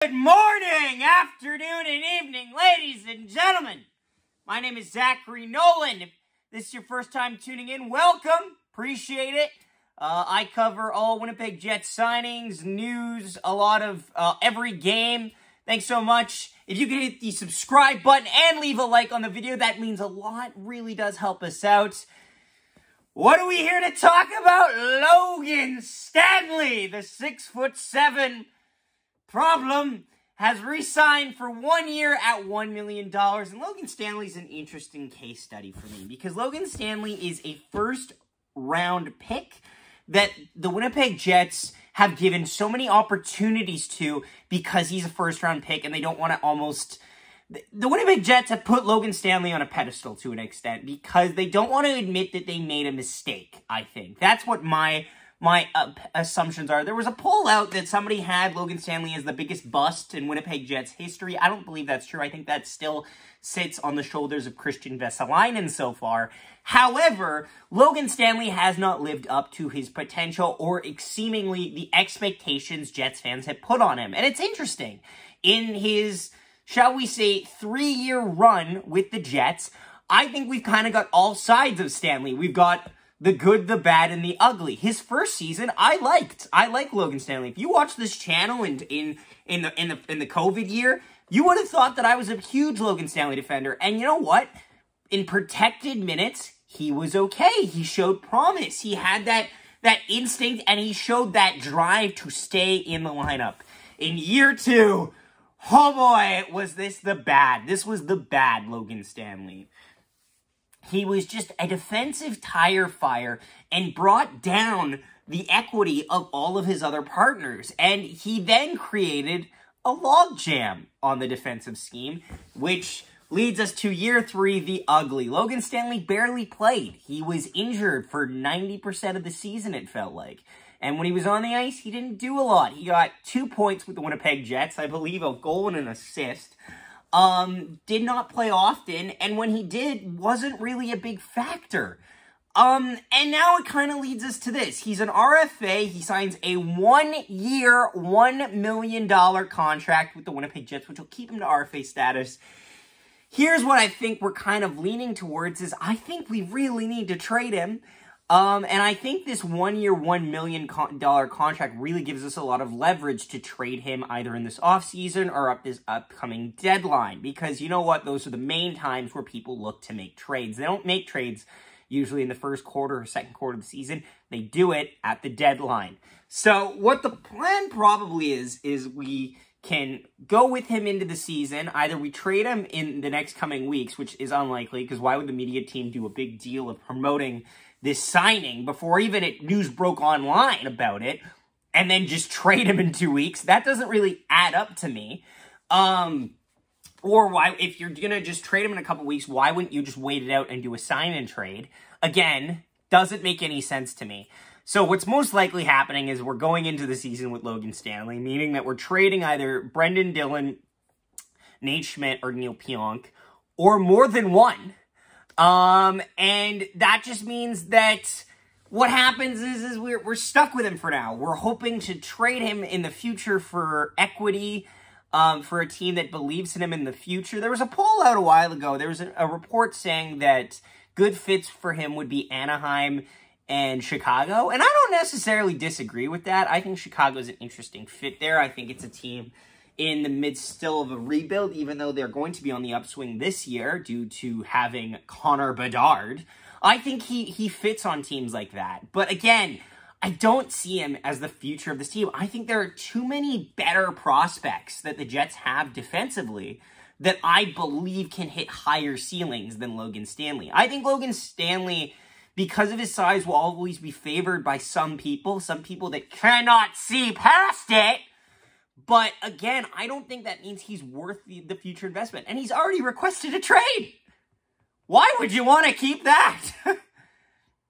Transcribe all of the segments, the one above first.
Good morning, afternoon, and evening, ladies and gentlemen. My name is Zachary Nolan. If this is your first time tuning in, welcome. Appreciate it. I cover all Winnipeg Jets signings, news, a lot of every game. Thanks so much. If you could hit the subscribe button and leave a like on the video, that means a lot. Really does help us out. What are we here to talk about? Logan Stanley, the 6'7" problem, has re-signed for 1 year at $1 million. And Logan Stanley's an interesting case study for me because Logan Stanley is a first-round pick that the Winnipeg Jets have given so many opportunities to because he's a first-round pick and they don't want to almost... The Winnipeg Jets have put Logan Stanley on a pedestal to an extent because they don't want to admit that they made a mistake, I think. That's what my assumptions are. There was a poll out that somebody had Logan Stanley as the biggest bust in Winnipeg Jets history. I don't believe that's true. I think that still sits on the shoulders of Christian Vesalainen so far. However, Logan Stanley has not lived up to his potential or seemingly the expectations Jets fans have put on him. And it's interesting. In his, shall we say, 3-year run with the Jets, I think we've kind of got all sides of Stanley. We've got the good, the bad, and the ugly. His first season, I liked Logan Stanley. If you watch this channel in the COVID year, you would have thought that I was a huge Logan Stanley defender. And you know what? In protected minutes, he was okay. He showed promise. He had that instinct, and he showed that drive to stay in the lineup. In year 2, oh boy, was this the bad. This was the bad Logan Stanley. He was just a defensive tire fire and brought down the equity of all of his other partners. And he then created a logjam on the defensive scheme, which leads us to year 3, the ugly. Logan Stanley barely played. He was injured for 90% of the season, it felt like. And when he was on the ice, he didn't do a lot. He got 2 points with the Winnipeg Jets, I believe a goal and an assist. Did not play often, and when he did, wasn't really a big factor. And now it kind of leads us to this. He's an RFA. He signs a 1-year, $1 million contract with the Winnipeg Jets, which will keep him to RFA status. Here's what I think we're kind of leaning towards is I think we really need to trade him. And I think this 1-year, $1 million contract really gives us a lot of leverage to trade him either in this offseason or up this upcoming deadline. Because you know what? Those are the main times where people look to make trades. They don't make trades usually in the first quarter or second quarter of the season. They do it at the deadline. So what the plan probably is we can go with him into the season. Either we trade him in the next coming weeks, which is unlikely, because why would the media team do a big deal of promoting this signing before even news broke online about it, and then just trade him in 2 weeks? That doesn't really add up to me. Or why, if you're going to just trade him in a couple weeks, why wouldn't you just wait it out and do a sign and trade? Again, doesn't make any sense to me. So what's most likely happening is we're going into the season with Logan Stanley, meaning that we're trading either Brendan Dillon, Nate Schmidt, or Neil Pionk, or more than one. And that just means that what happens is we're stuck with him for now. We're hoping to trade him in the future for equity, for a team that believes in him in the future. There was a poll out a while ago. There was a report saying that good fits for him would be Anaheim and Chicago. And I don't necessarily disagree with that. I think Chicago's an interesting fit there. I think it's a team in the midst still of a rebuild, even though they're going to be on the upswing this year due to having Connor Bedard. I think he fits on teams like that. But again, I don't see him as the future of this team. I think there are too many better prospects that the Jets have defensively that I believe can hit higher ceilings than Logan Stanley. I think Logan Stanley, because of his size, will always be favored by some people that cannot see past it. But again, I don't think that means he's worth the future investment. And he's already requested a trade. Why would you want to keep that?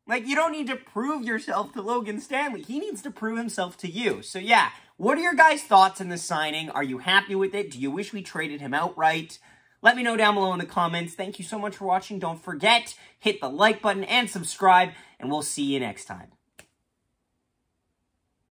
Like, you don't need to prove yourself to Logan Stanley. He needs to prove himself to you. So yeah, what are your guys' thoughts on this signing? Are you happy with it? Do you wish we traded him outright? Let me know down below in the comments. Thank you so much for watching. Don't forget, hit the like button and subscribe, and we'll see you next time.